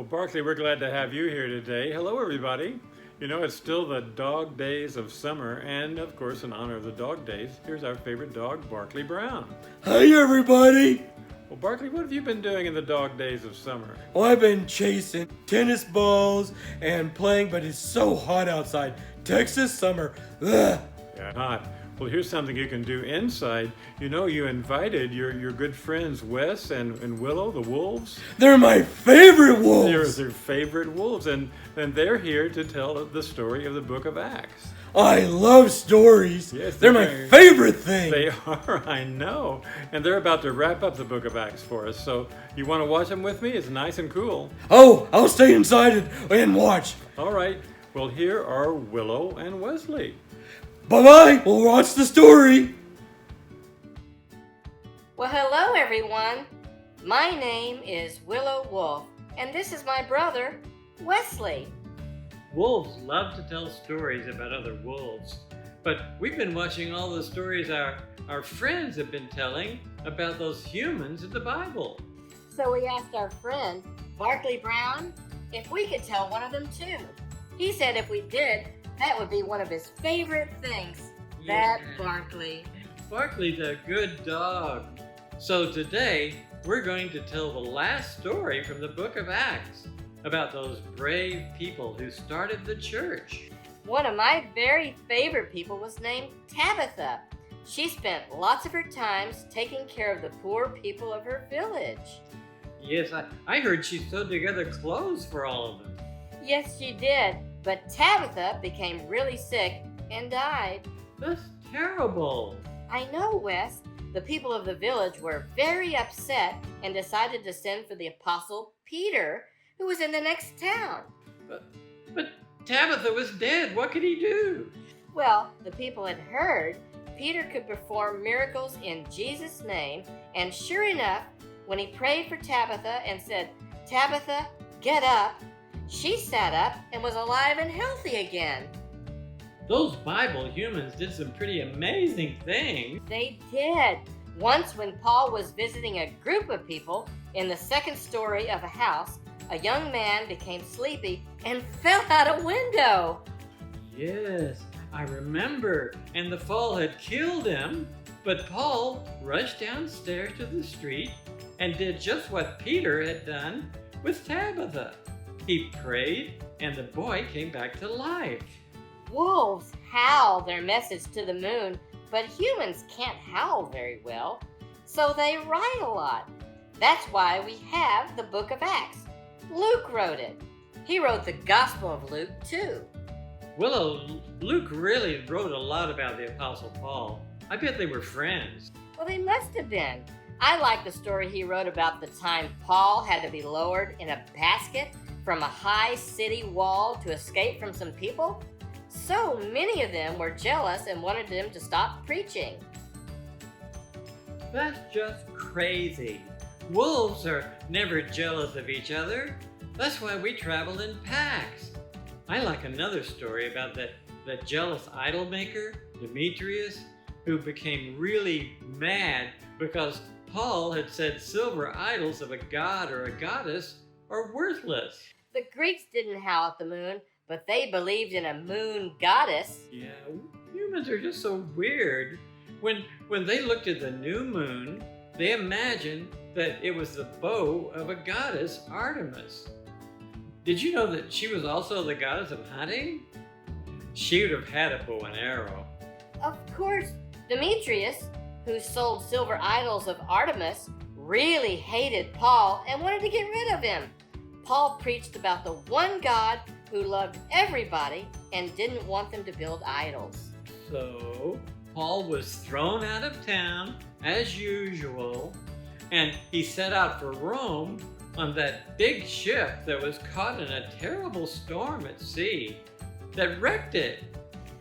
Well, Barkley, we're glad to have you here today. Hello, everybody. You know, it's still the dog days of summer, and of course, in honor of the dog days, here's our favorite dog, Barkley Brown. Hey, everybody. Well, Barkley, what have you been doing in the dog days of summer? Well, I've been chasing tennis balls and playing, but it's so hot outside. Texas summer. Ugh. Yeah, hot. Well, here's something you can do inside. You know, you invited your good friends Wes and Willow, the wolves. They're my favorite wolves. They're their favorite wolves, and they're here to tell the story of the book of Acts. I love stories. Yes, they're my favorite thing. They are, I know. And they're about to wrap up the book of Acts for us. So you want to watch them with me? It's nice and cool. Oh, I'll stay inside and watch. All right. Well, here are Willow and Wesley. Bye-bye. We'll watch the story. Well, hello, everyone. My name is Willow Wolf, and this is my brother, Wesley. Wolves love to tell stories about other wolves, but we've been watching all the stories our friends have been telling about those humans in the Bible. So we asked our friend, Barkley Brown, if we could tell one of them too. He said if we did, that would be one of his favorite things. Yeah. That Barkley. Barkley's a good dog. So today, we're going to tell the last story from the book of Acts about those brave people who started the church. One of my very favorite people was named Tabitha. She spent lots of her times taking care of the poor people of her village. Yes, I heard she sewed together clothes for all of them. Yes, she did, but Tabitha became really sick and died. That's terrible. I know, Wes. The people of the village were very upset and decided to send for the apostle Peter, who was in the next town. But Tabitha was dead. What could he do? Well, the people had heard Peter could perform miracles in Jesus' name, and sure enough, when he prayed for Tabitha and said, "Tabitha, get up," she sat up and was alive and healthy again. Those Bible humans did some pretty amazing things. They did. Once when Paul was visiting a group of people in the second story of a house, a young man became sleepy and fell out a window. Yes, I remember. And the fall had killed him. But Paul rushed downstairs to the street and did just what Peter had done with Tabitha. He prayed, and the boy came back to life. Wolves howl their message to the moon, but humans can't howl very well, so they write a lot. That's why we have the book of Acts. Luke wrote it. He wrote the Gospel of Luke, too. Willow, Luke really wrote a lot about the Apostle Paul. I bet they were friends. Well, they must have been. I like the story he wrote about the time Paul had to be lowered in a basket from a high city wall to escape from some people. So many of them were jealous and wanted him to stop preaching. That's just crazy. Wolves are never jealous of each other. That's why we travel in packs. I like another story about that jealous idol maker, Demetrius, who became really mad because Paul had said silver idols of a god or a goddess are worthless. The Greeks didn't howl at the moon, but they believed in a moon goddess. Yeah, humans are just so weird. When they looked at the new moon, they imagined that it was the bow of a goddess, Artemis. Did you know that she was also the goddess of hunting? She would have had a bow and arrow. Of course, Demetrius, who sold silver idols of Artemis, really hated Paul and wanted to get rid of him. Paul preached about the one God who loved everybody and didn't want them to build idols. So, Paul was thrown out of town, as usual, and he set out for Rome on that big ship that was caught in a terrible storm at sea that wrecked it.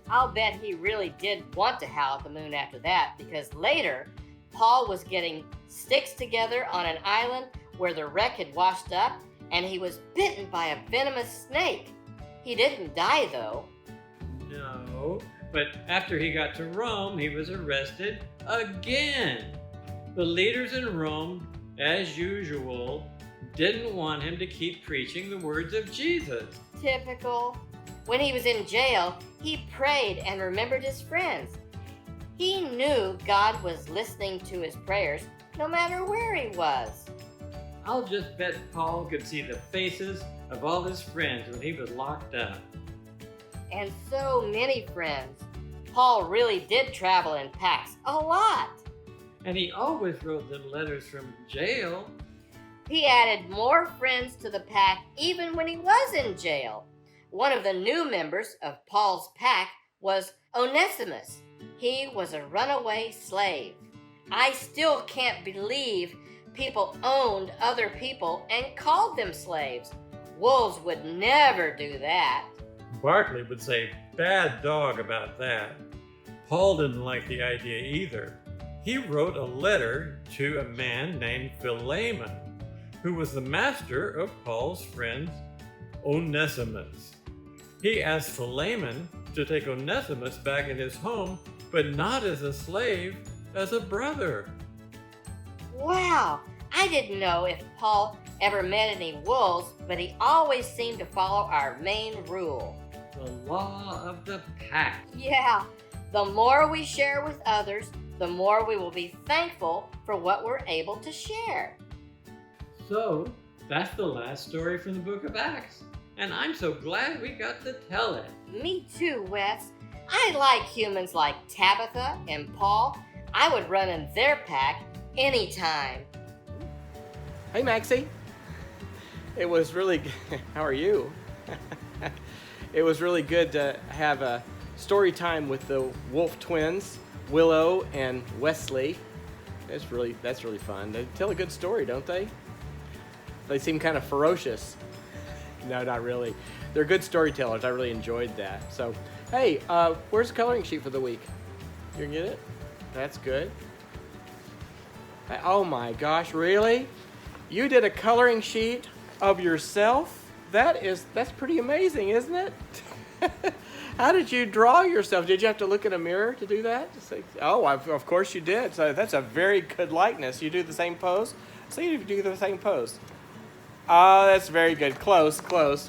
I'll bet he really did want to howl at the moon after that, because later, Paul was getting sticks together on an island where the wreck had washed up, and he was bitten by a venomous snake. He didn't die, though. No, but after he got to Rome, he was arrested again. The leaders in Rome, as usual, didn't want him to keep preaching the words of Jesus. Typical. When he was in jail, he prayed and remembered his friends. He knew God was listening to his prayers no matter where he was. I'll just bet Paul could see the faces of all his friends when he was locked up. And so many friends. Paul really did travel in packs a lot. And he always wrote them letters from jail. He added more friends to the pack even when he was in jail. One of the new members of Paul's pack was Onesimus. He was a runaway slave. I still can't believe people owned other people and called them slaves. Wolves would never do that. Barkley would say bad dog about that. Paul didn't like the idea either. He wrote a letter to a man named Philemon, who was the master of Paul's friend Onesimus. He asked Philemon to take Onesimus back in his home, but not as a slave, as a brother. Wow, I didn't know if Paul ever met any wolves, but he always seemed to follow our main rule. The law of the pack. Yeah, the more we share with others, the more we will be thankful for what we're able to share. So, that's the last story from the book of Acts. And I'm so glad we got to tell it. Me too, Wes. I like humans like Tabitha and Paul. I would run in their pack anytime. Hey, Maxie. It was really, how are you? It was really good to have a story time with the Wolf twins, Willow and Wesley. That's really fun. They tell a good story, don't they? They seem kind of ferocious. No, not really. They're good storytellers. I really enjoyed that. So, hey, where's the coloring sheet for the week? You get it? That's good. Oh my gosh, really? You did a coloring sheet of yourself? That's pretty amazing, isn't it? How did you draw yourself? Did you have to look in a mirror to do that? Of course you did. So that's a very good likeness. You do the same pose? See if you do the same pose. Oh, that's very good. Close.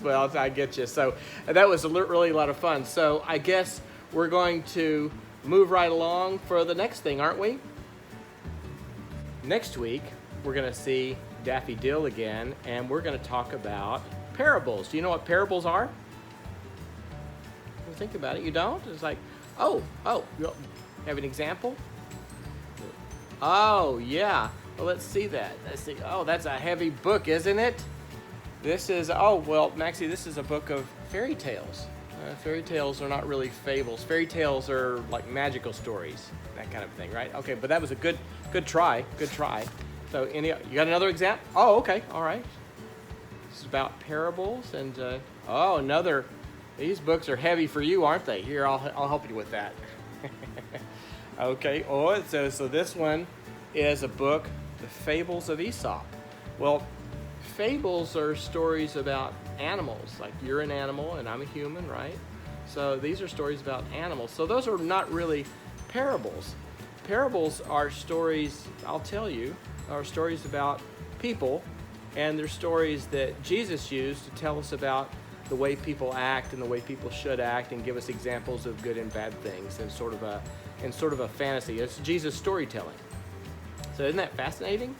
Well, I get you. So that was really a lot of fun. So I guess we're going to move right along for the next thing, aren't we? Next week, we're going to see Daffi-Dil again, and we're going to talk about parables. Do you know what parables are? Well, think about it. You don't? It's like, you have an example? Oh, yeah. Well, let's see that. Let's see. Oh, that's a heavy book, isn't it? This is, Maxie, this is a book of fairy tales. Fairy tales are not really fables. Fairy tales are like magical stories, that kind of thing, right? Okay, but that was a good try. Good try. So, you got another example? Oh, okay. All right. This is about parables and, another. These books are heavy for you, aren't they? Here, I'll help you with that. Okay. Oh, so this one is a book, The Fables of Aesop. Well, fables are stories about animals, like you're an animal and I'm a human, right? So these are stories about animals. So those are not really parables. Parables are stories, I'll tell you, are stories about people, and they're stories that Jesus used to tell us about the way people act and the way people should act, and give us examples of good and bad things, and sort of a fantasy. It's Jesus storytelling. So isn't that fascinating?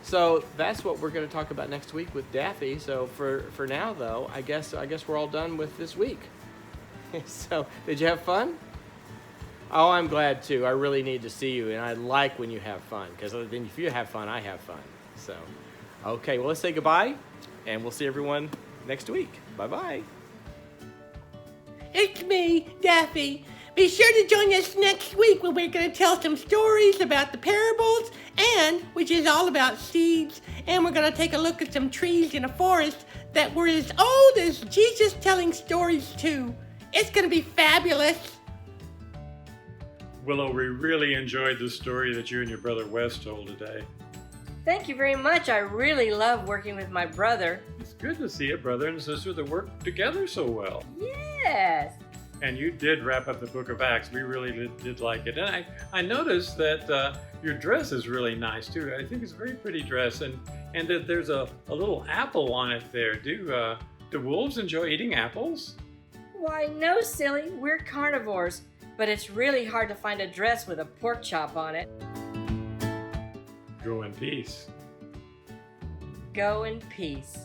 So that's what we're going to talk about next week with Daffy. So for now, though, I guess we're all done with this week. So did you have fun? Oh, I'm glad too. I really need to see you, and I like when you have fun, because then if you have fun, I have fun. So, okay, well, let's say goodbye, and we'll see everyone next week. Bye-bye. It's me, Daffy. Be sure to join us next week when we're going to tell some stories about the parables, which is all about seeds, and we're going to take a look at some trees in a forest that were as old as Jesus telling stories to. It's going to be fabulous. Willow, we really enjoyed the story that you and your brother Wes told today. Thank you very much. I really love working with my brother. It's good to see a brother and sister that work together so well. Yes. And you did wrap up the book of Acts. We really did like it. And I noticed that your dress is really nice too. I think it's a very pretty dress. And And that there's a little apple on it there. Do wolves enjoy eating apples? Why, no, silly. We're carnivores. But it's really hard to find a dress with a pork chop on it. Go in peace. Go in peace.